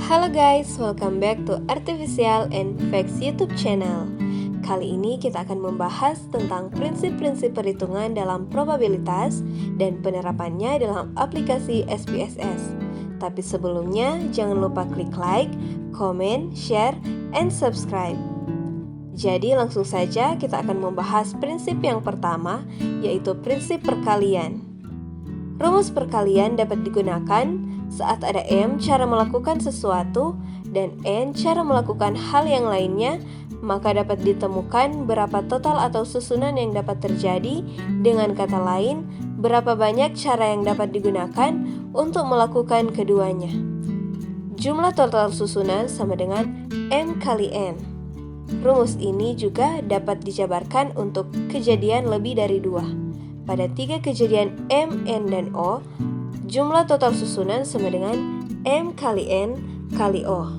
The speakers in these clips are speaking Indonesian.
Halo guys, welcome back to Artificial and Facts YouTube channel. Kali ini kita akan membahas tentang prinsip-prinsip perhitungan dalam probabilitas dan penerapannya dalam aplikasi SPSS. Tapi sebelumnya, jangan lupa klik like, comment, share, and subscribe. Jadi langsung saja kita akan membahas prinsip yang pertama, yaitu prinsip perkalian. Rumus perkalian dapat digunakan saat ada M cara melakukan sesuatu dan N cara melakukan hal yang lainnya, maka dapat ditemukan berapa total atau susunan yang dapat terjadi. Dengan kata lain, berapa banyak cara yang dapat digunakan untuk melakukan keduanya. Jumlah total susunan sama dengan M kali N. Rumus ini juga dapat dijabarkan untuk kejadian lebih dari 2. Pada 3 kejadian M, N, dan O, jumlah total susunan sama dengan M kali N kali O.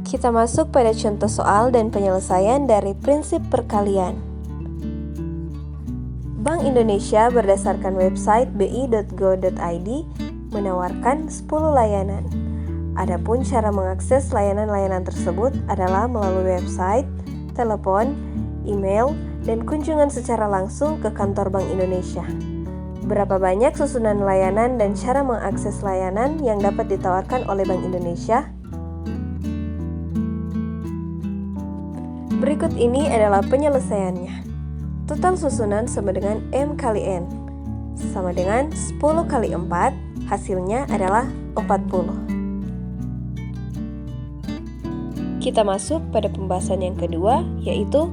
Kita masuk pada contoh soal dan penyelesaian dari prinsip perkalian. Bank Indonesia berdasarkan website bi.go.id menawarkan 10 layanan. Adapun cara mengakses layanan-layanan tersebut adalah melalui website, telepon, email, dan kunjungan secara langsung ke kantor Bank Indonesia. Berapa banyak susunan layanan dan cara mengakses layanan yang dapat ditawarkan oleh Bank Indonesia? Berikut ini adalah penyelesaiannya. Total susunan sama dengan M kali N, sama dengan 10 kali 4, hasilnya adalah 40. Kita masuk pada pembahasan yang kedua, yaitu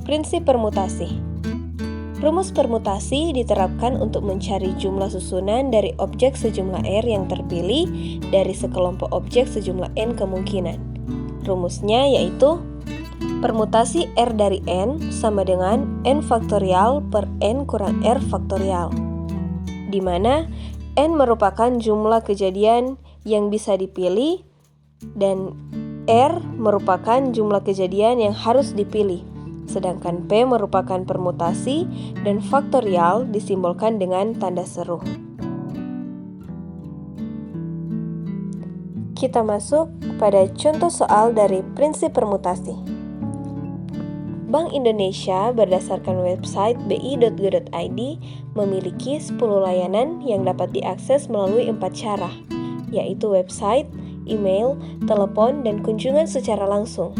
prinsip permutasi. Rumus permutasi diterapkan untuk mencari jumlah susunan dari objek sejumlah R yang terpilih dari sekelompok objek sejumlah N kemungkinan. Rumusnya yaitu permutasi R dari N sama dengan N faktorial per N kurang R faktorial, di mana N merupakan jumlah kejadian yang bisa dipilih dan R merupakan jumlah kejadian yang harus dipilih. Sedangkan P merupakan permutasi dan faktorial disimbolkan dengan tanda seru. Kita masuk pada contoh soal dari prinsip permutasi. Bank Indonesia berdasarkan website bi.go.id memiliki 10 layanan yang dapat diakses melalui 4 cara, yaitu website, email, telepon, dan kunjungan secara langsung.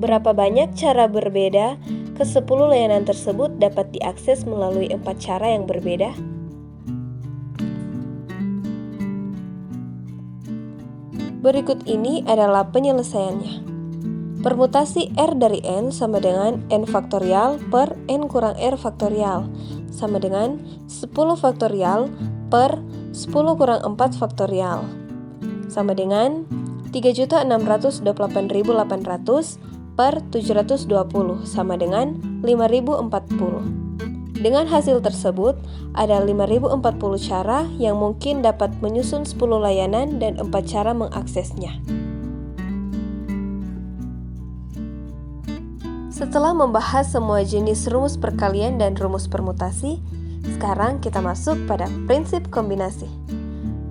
Berapa banyak cara berbeda ke-10 layanan tersebut dapat diakses melalui 4 cara yang berbeda? Berikut ini adalah penyelesaiannya. Permutasi R dari N sama dengan N faktorial per N kurang R faktorial, sama dengan 10 faktorial per 10 kurang 4 faktorial, sama dengan 3.628.800 per 720 sama dengan 5040. Dengan hasil tersebut, ada 5040 cara yang mungkin dapat menyusun 10 layanan dan 4 cara mengaksesnya. Setelah membahas semua jenis rumus perkalian dan rumus permutasi, sekarang kita masuk pada prinsip kombinasi.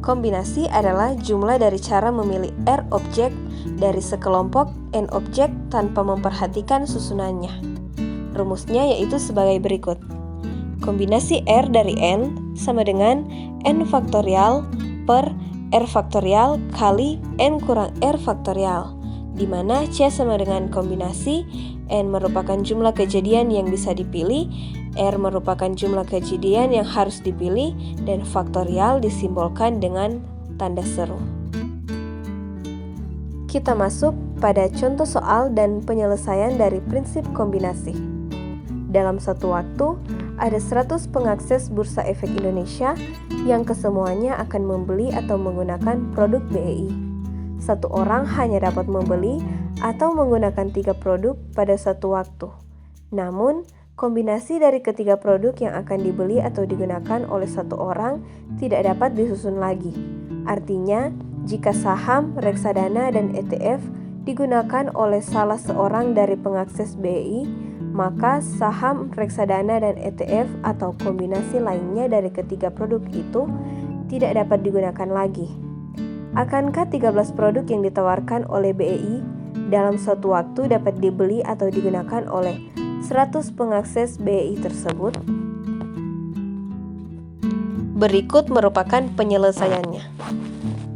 Kombinasi adalah jumlah dari cara memilih R objek dari sekelompok N objek tanpa memperhatikan susunannya. Rumusnya yaitu sebagai berikut. Kombinasi R dari N sama dengan N faktorial per R faktorial kali N kurang R faktorial, di mana C sama dengan kombinasi, N merupakan jumlah kejadian yang bisa dipilih, R merupakan jumlah kejadian yang harus dipilih, dan faktorial disimbolkan dengan tanda seru. Kita masuk pada contoh soal dan penyelesaian dari prinsip kombinasi. Dalam satu waktu, ada 100 pengakses Bursa Efek Indonesia yang kesemuanya akan membeli atau menggunakan produk BEI. Satu orang hanya dapat membeli atau menggunakan 3 produk pada satu waktu. Namun, kombinasi dari ketiga produk yang akan dibeli atau digunakan oleh satu orang tidak dapat disusun lagi. Artinya, jika saham, reksadana, dan ETF digunakan oleh salah seorang dari pengakses BEI, maka saham, reksadana, dan ETF atau kombinasi lainnya dari ketiga produk itu tidak dapat digunakan lagi. Akankah 13 produk yang ditawarkan oleh BEI dalam suatu waktu dapat dibeli atau digunakan oleh 100 pengakses BEI tersebut? Berikut merupakan penyelesaiannya.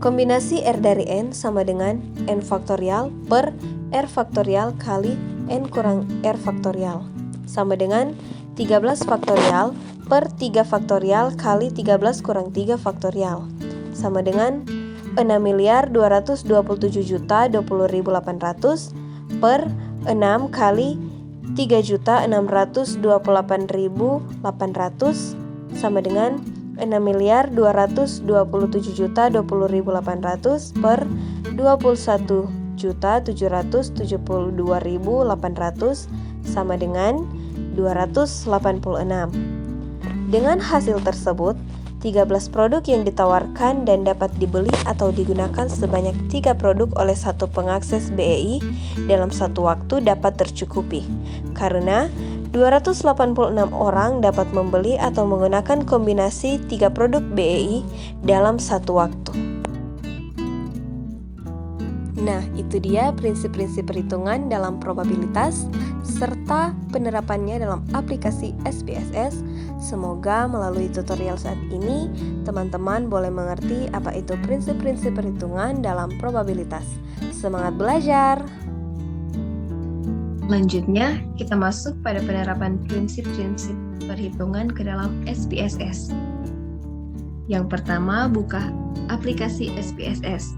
Kombinasi R dari N sama dengan N faktorial per R faktorial kali N kurang R faktorial sama dengan 13 faktorial per 3 faktorial kali 13 kurang 3 faktorial sama dengan 6.227.020.800 per 6 kali 3.628.800 sama dengan 6.227.020.800 per 21.772.800 sama dengan 286. Dengan hasil tersebut, 13 produk yang ditawarkan dan dapat dibeli atau digunakan sebanyak 3 produk oleh satu pengakses BEI dalam satu waktu dapat tercukupi, karena 286 orang dapat membeli atau menggunakan kombinasi 3 produk BEI dalam satu waktu. Nah, itu dia prinsip-prinsip perhitungan dalam probabilitas serta penerapannya dalam aplikasi SPSS. Semoga melalui tutorial saat ini, teman-teman boleh mengerti apa itu prinsip-prinsip perhitungan dalam probabilitas. Semangat belajar! Selanjutnya, kita masuk pada penerapan prinsip-prinsip perhitungan ke dalam SPSS. Yang pertama, buka aplikasi SPSS.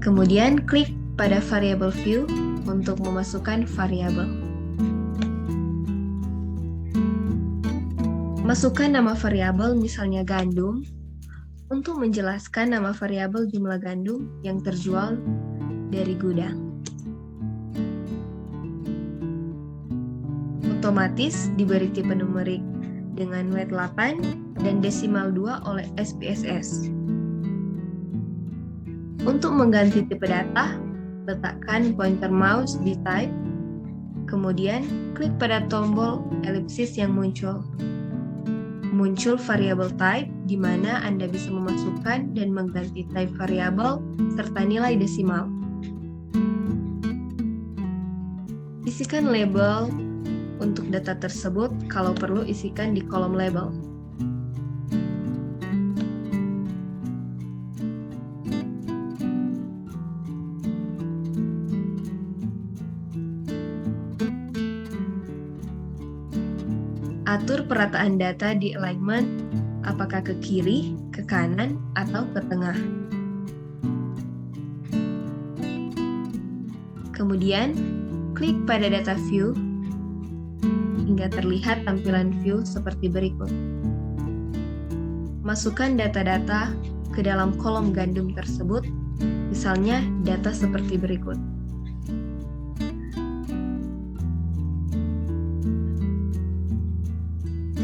Kemudian, klik pada variable view untuk memasukkan variabel. Masukkan nama variabel, misalnya gandum, untuk menjelaskan nama variabel jumlah gandum yang terjual dari gudang. Otomatis diberi tipe numerik dengan weight 8 dan desimal 2 oleh SPSS. Untuk mengganti tipe data, letakkan pointer mouse di type, kemudian klik pada tombol elipsis yang muncul. Muncul variable type, di mana Anda bisa memasukkan dan mengganti type variabel serta nilai desimal. Isikan label untuk data tersebut, kalau perlu isikan di kolom label. Atur perataan data di alignment, apakah ke kiri, ke kanan, atau ke tengah. Kemudian, klik pada data view hingga terlihat tampilan view seperti berikut. Masukkan data-data ke dalam kolom gandum tersebut, misalnya data seperti berikut.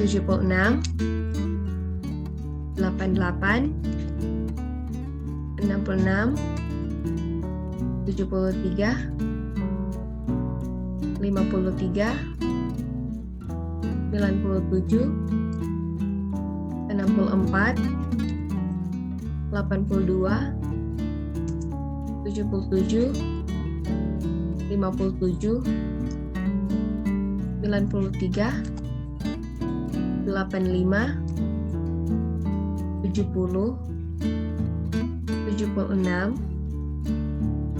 (76), (88), (66), (73), (53), 97, 64, 82, 77, 57, 93, 85, 70, 76,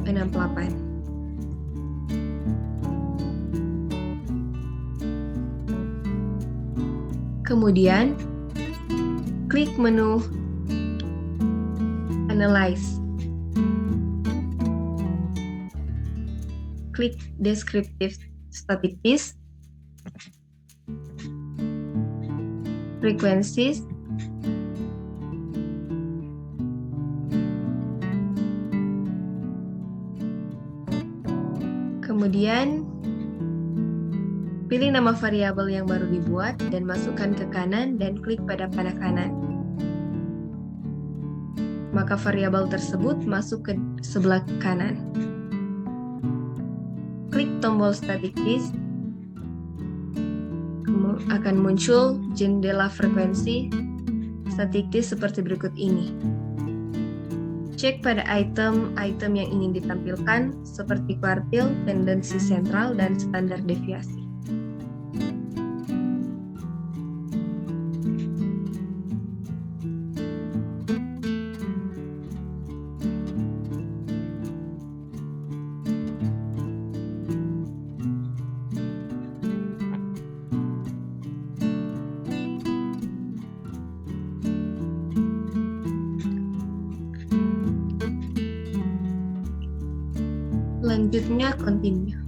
68. Kemudian, klik menu Analyze. Klik Descriptive Statistics, Frequencies, kemudian pilih nama variabel yang baru dibuat dan masukkan ke kanan dan klik pada panah kanan. Maka variabel tersebut masuk ke sebelah kanan. Klik tombol Statistics, akan muncul jendela frekuensi statistik seperti berikut ini. Cek pada item yang ingin ditampilkan seperti kuartil, tendensi sentral, dan standar deviasi. Selanjutnya, continue.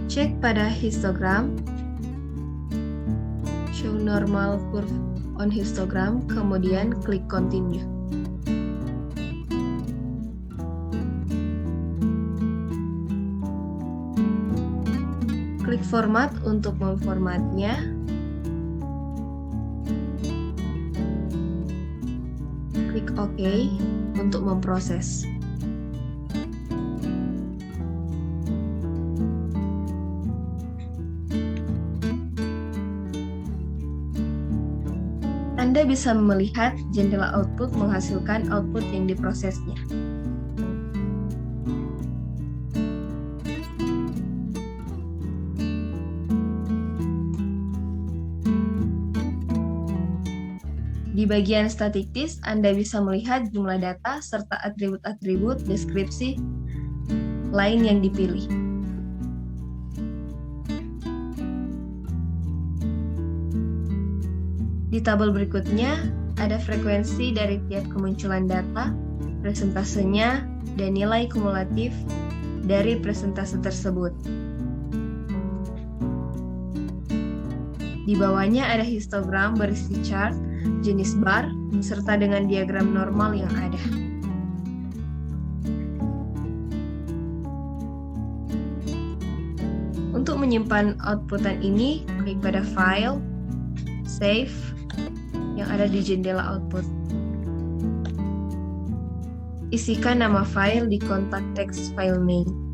Cek pada histogram, show normal curve on histogram, kemudian klik continue. Klik format untuk memformatnya. Klik OK untuk memproses. Anda bisa melihat jendela output menghasilkan output yang diprosesnya. Di bagian statistik, Anda bisa melihat jumlah data serta atribut-atribut deskripsi lain yang dipilih. Di tabel berikutnya, ada frekuensi dari tiap kemunculan data, presentasenya, dan nilai kumulatif dari presentase tersebut. Di bawahnya ada histogram berisi chart, jenis bar, serta dengan diagram normal yang ada. Untuk menyimpan outputan ini, klik pada File, Save, yang ada di jendela output. Isikan nama file di kontak teks file name.